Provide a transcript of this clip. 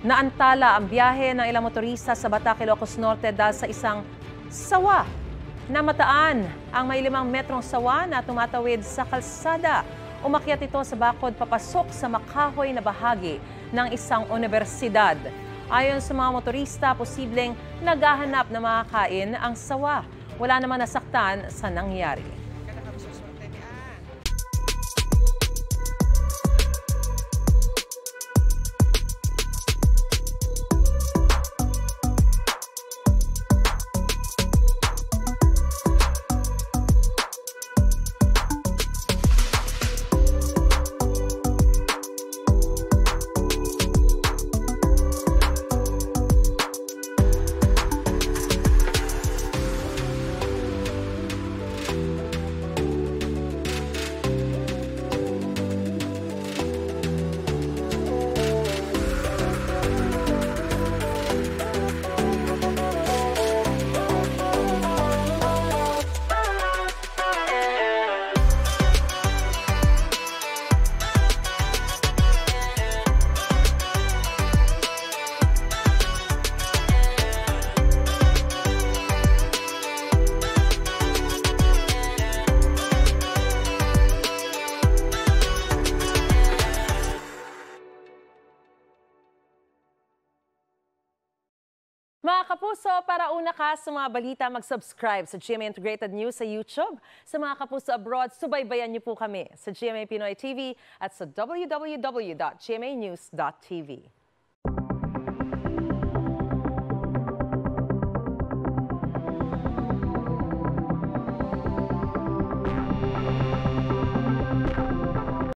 Naantala ang biyahe ng ilang motorista sa Batac, Ilocos Norte dahil sa isang sawa. Namataan ang may 5 metrong sawa na tumatawid sa kalsada. Umakyat ito sa bakod papasok sa makahoy na bahagi ng isang universidad. Ayon sa mga motorista, posibleng naghahanap na makakain ang sawa. Wala namang nasaktan sa nangyari. Mga kapuso, para una ka sa mga balita, mag-subscribe sa GMA Integrated News sa YouTube. Sa mga kapuso abroad, subaybayan niyo po kami sa GMA Pinoy TV at sa www.gmanews.tv.